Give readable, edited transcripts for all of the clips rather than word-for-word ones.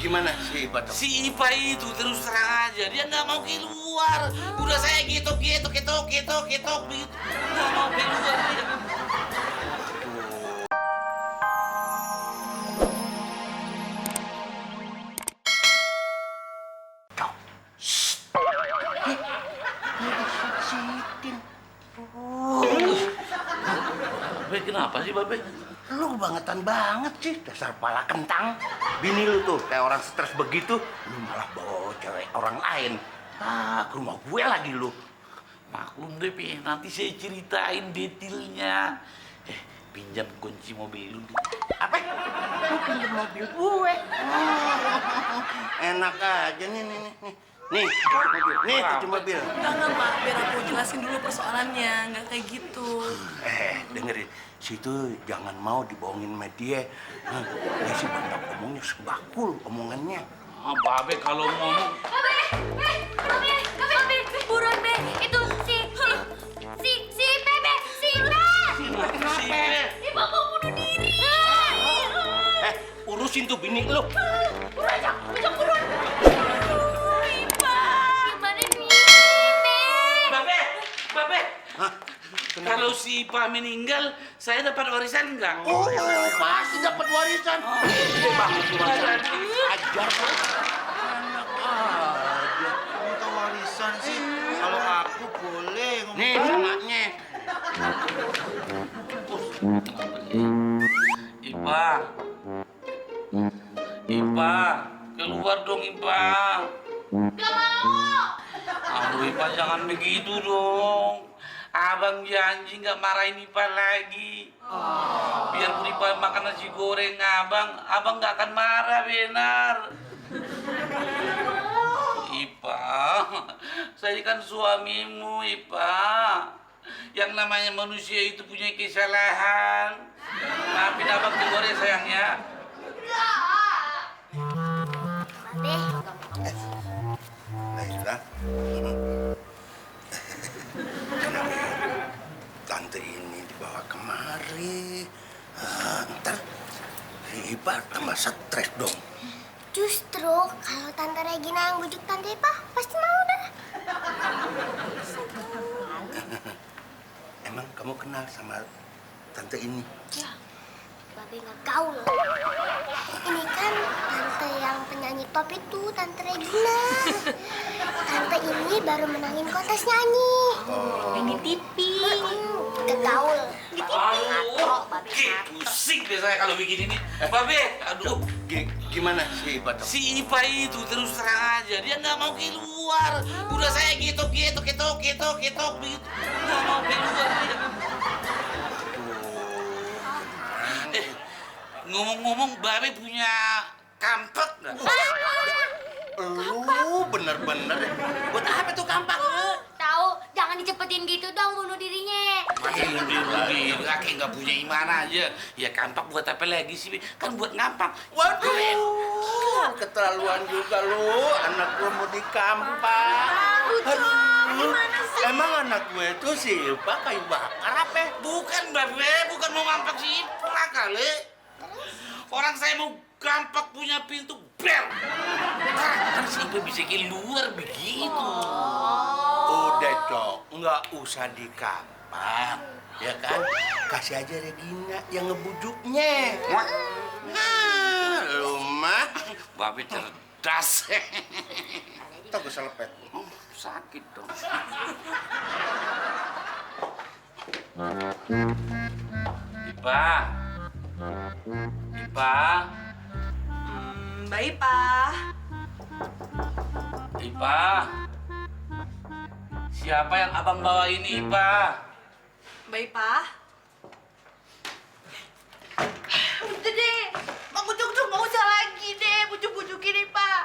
Gimana si Ipa tuh? Si Ipa itu terus terang aja, dia nggak mau keluar. Udah saya gitu begitu. Nggak mau keluar dia. Cok. Sitin. Babe, kenapa sih, Babe? Lu bangetan banget sih, dasar pala kentang. Bini lu tuh kayak orang stres begitu, lu malah bawa cewek orang lain. Ke rumah gue lagi lu. Maklum deh, Pi. Nanti saya ceritain detailnya. Pinjam kunci mobil lu. Apa? Lu pinjam mobil gue? Enak aja nih. Nih, kunci mobil. Enggak, Pak. Biar aku jelasin dulu persoalannya. Nggak kayak gitu. Dengerin. Situ jangan mau dibohongin sama dia. Dia sih banyak omongnya, sebakul omongannya. Babe kalau ngomong... Babe, buruan, Be. Itu si Bebe, si Be. Kenapa? Ibu mau bunuh diri. Urusin tuh bini lu. Buruan. Ipa. Gimana nih, Be? Babe. Hah? Kalau si Ipa meninggal, saya dapat warisan enggak? Oh, pasti dapat warisan. Gede banget tuh warisan. Ajar kan? Anak aja, minta warisan sih. Kalau aku boleh ngomong. Nih, anaknya. Ipa, keluar dong Ipa. Gak mau. Aduh Ipa, jangan begitu dong. Abang janji nggak marahin Ipa lagi. Biarpun Ipa makan nasi goreng abang nggak akan marah, benar. Ipa, saya kan suamimu, Ipa. Yang namanya manusia itu punya kesalahan. Maafin abang keluar ya sayangnya. Laila. Tante ini dibawa kemari. Ntar Ipa tambah stres dong. Justru kalau Tante Regina yang bujuk Tante Ipa, pasti mau dah. Emang kamu kenal sama tante ini? Ya, Babe nggak gaul. Ini kan Tante yang penyanyi pop itu, Tante Regina. Tante ini baru menangin kontes nyanyi. Yang di TV. Kegaul. Aduh, pusing deh saya kalau begini nih. Babe, aduh. Gimana si Ipa tuh? Si Ipa itu terus terang aja, dia nggak mau keluar. Udah saya gitu begitu. Nggak mau keluar dia. Ngomong-ngomong, Babe punya kampak nggak? Lu bener-bener deh. Buat apa tuh kampak? Tahu, jangan dicepetin gitu dong bunuh dirinya. Masih lebih kakek nggak punya iman aja. Ya kampak buat apa lagi sih? Kan buat ngampak. Waduh, keterlaluan juga lu. Anak gue mau dikampak. Aduh, emang anak gue tuh si Ipa kayu bakar apa? Bukan, Babe, bukan mau ngampak si Ipa kali. Orang saya mau kampak punya pintu bel. Kan si Ipa bisa keluar begitu. Udah, Cok, nggak usah dikampak. Ya kan? Kasih aja Regina yang ngebujuknya. Lu mah. Babe cerdas. Tuh gue selepet. Sakit dong. Ipa. Baik, Pak. Ipa. Siapa yang abang bawa ini, Ipa? Baik, Pak. Udah deh. Mau bujuk tuh nggak usah lagi deh. Bujuk-bujukin nih, Pak.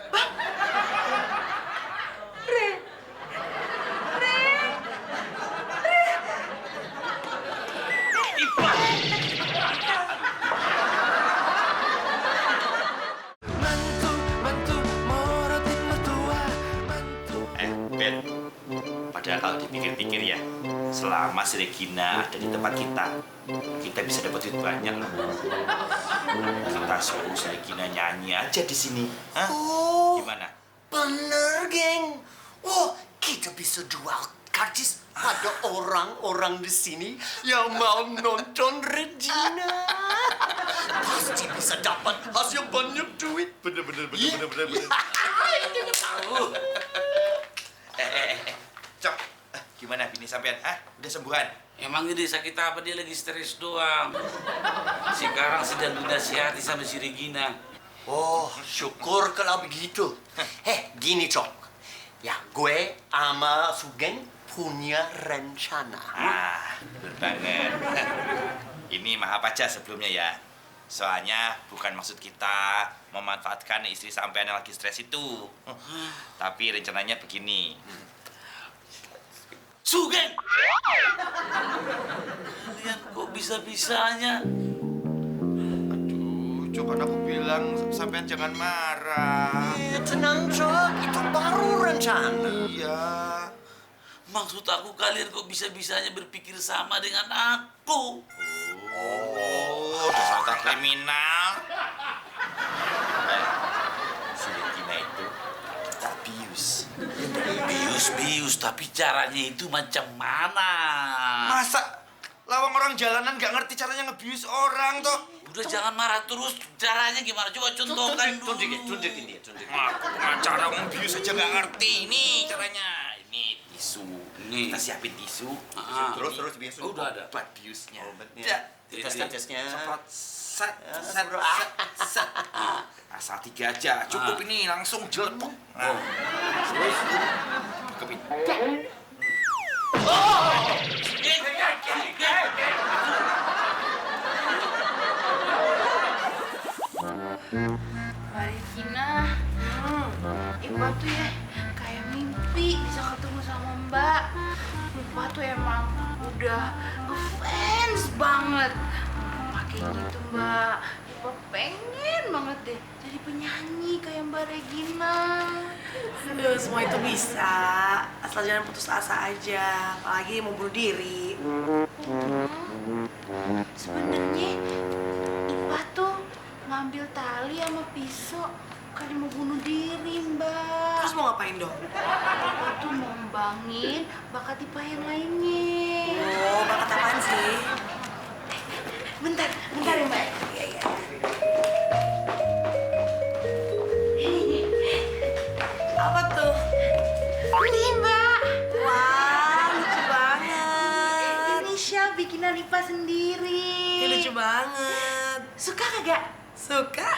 Bang. Re. Ipa. Ben, padahal selama si Regina ada di tempat kita bisa dapat duit banyak. Kita suruh si Regina nyanyi aja di sini. Hah? Oh, Gimana? bener, geng. Oh, kita bisa jual karcis. Ada orang-orang di sini yang mau nonton Regina. Pasti bisa dapat hasil banyak duit. Bener. Tahu. Cok, gimana bini sampean? Udah sembuhan? Emang dia sakit apa? Dia lagi stres doang. Sekarang sedang dinasihati sama si Regina. Oh, syukur kalau begitu. Gini, Cok. Ya, gue sama Sugeng punya rencana. Bener banget. Ini maaf aja sebelumnya ya. Soalnya bukan maksud kita memanfaatkan istri sampean yang lagi stres itu. Tapi rencananya begini. Sugeng! Kalian kok bisa-bisanya? Cok, kan aku bilang sampean jangan marah. Tenang, Cok. Itu baru rencana. Iya. Maksud aku kalian kok bisa-bisanya berpikir sama dengan aku? Oh, dasar otak kriminal. Si Regina itu kita bius. Bius, tapi caranya itu macam mana? Masa lawang orang jalanan nggak ngerti caranya ngebius orang toh? Udah jangan marah terus, caranya gimana? Coba contohkan dulu. Tunjukin dia. Aku pengacara ngebius aja nggak ngerti. Ini caranya. Ini tisu. Nih. Kita siapin tisu. Terus bius. Udah ada. Buat biusnya. Tesnya. Set. Asal 3 aja. Cukup ini langsung jelepuk. Terus kepin. Regina, Ipa tuh ya kayak mimpi bisa ketemu sama Mbak. Ipa tuh emang udah ngefans banget. Pakai gitu Mbak, Ipa pengen banget deh jadi penyanyi kayak Mbak Regina. Aduh, semua itu bisa, asal jangan putus asa aja, apalagi mau bunuh diri. Sebenarnya Ipa tuh ngambil tali sama pisau kali mau bunuh diri, Mbak. Terus mau ngapain dong? Ipa tuh mau ngembangin bakat Ipa yang lainnya. Oh, bakat apaan sih? Bentar ya, Mbak. Iya. Apa tuh? Ini, Mbak. Wah, lucu banget. Ini Syah bikinan Ipa sendiri. Ini lucu banget. Suka kagak? Suka?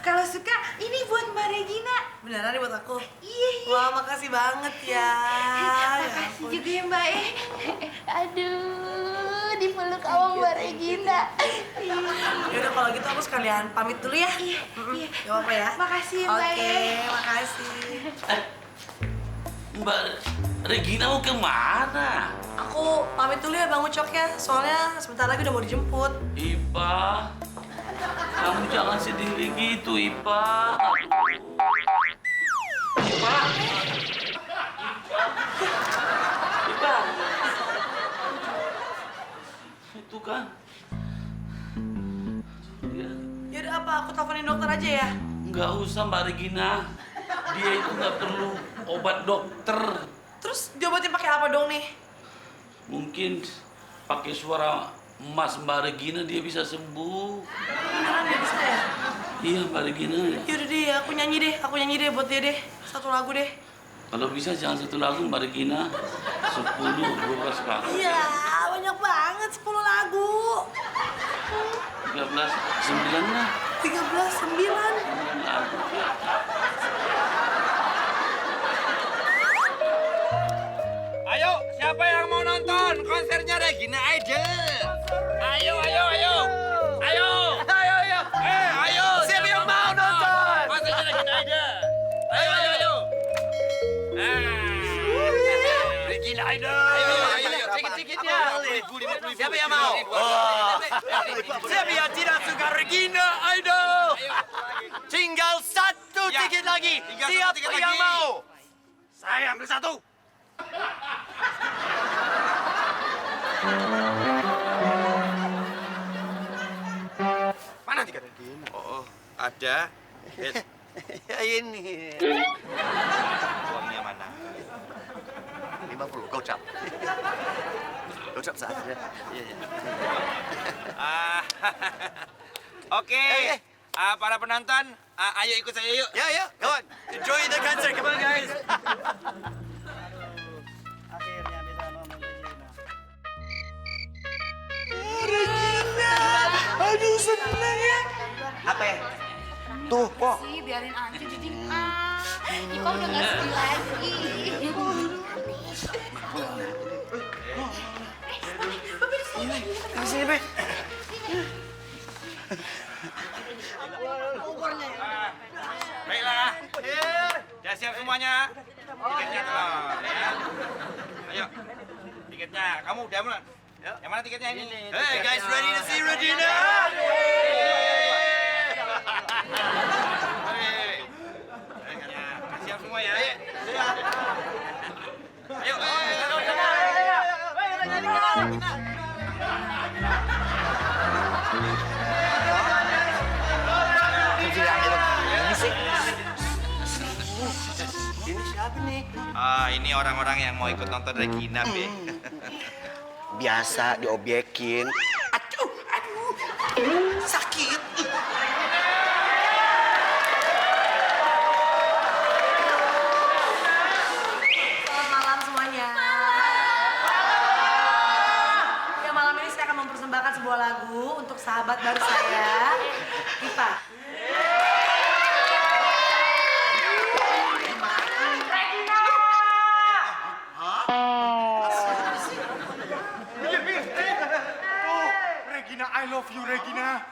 Kalau suka, ini buat Mbak Regina. Beneran nih buat aku? Iya. Wah, makasih banget ya. Makasih juga ya, Mbak. Aduh, dipeluk sama Mbak Regina. Yaudah kalau gitu aku sekalian pamit dulu ya. Iya. Gak apa-apa ya? Makasih ya, Mbak. Oke, makasih. Mbak Regina mau kemana? Aku pamit dulu ya Bang Ucok ya, soalnya sebentar lagi udah mau dijemput. Ipa, kamu jangan sedih gitu, Ipa. Ipa. Itu kan. Yaudah apa, aku teleponin dokter aja ya? Nggak usah Mbak Regina. Dia itu nggak perlu obat dokter. Terus diobatin pakai apa dong nih? Mungkin pakai suara emas Mbak Regina dia bisa sembuh. Beneran ya bisa ya? Iya Mbak Regina. Yaudah deh, aku nyanyi deh buat dia deh. Satu lagu deh. Kalau bisa jangan satu lagu Mbak Regina. 10, 12 kali. Iya, banyak banget 10 lagu. 13, 9 lah. 13, 9. 9 lagu. Ayo, siapa yang mau nonton konsernya Regina Idol? Ayo. Ayo. Ayo. Siapa yang mau nonton konsernya Regina Idol? Ayo. Regina Idol. Ayo. Tiket-tiketnya. Siapa yang mau? Siapa yang tidak suka Regina Idol? Tinggal 1 tiket lagi. Siapa yang mau? Saya ambil 1. Mana tiket Regina? Oh, ada. Ya ini. Uangnya mana? 50 gocap. Gocap saja. Iya, iya. Ah, Oke. Para penonton, ayo ikut saya yuk. Ya, ya, come on. Enjoy the concert. Come on, guys. Akhirnya bisa nonton Regina. Aduh, seneng ya. Apa ya? Tuh, kok. Sih, biarin aja jadi Iko udah gak sedih lagi. Sini, Be. Baiklah. Sudah siap semuanya? Tiketnya tolong. Ya. Ayo. Tiketnya. Kamu udah mana? Yang mana tiketnya ini? Hey, guys, ready to see Regina? Siap semua ya. Ayo. Ini siapa nih? Ini orang-orang yang mau ikut nonton Regina, Be. Biasa diobyekin. Aduh, sakit. Selamat malam semuanya. Ya, malam ini saya akan mempersembahkan sebuah lagu untuk sahabat baru saya, Ipa. Regina, I love you, Regina.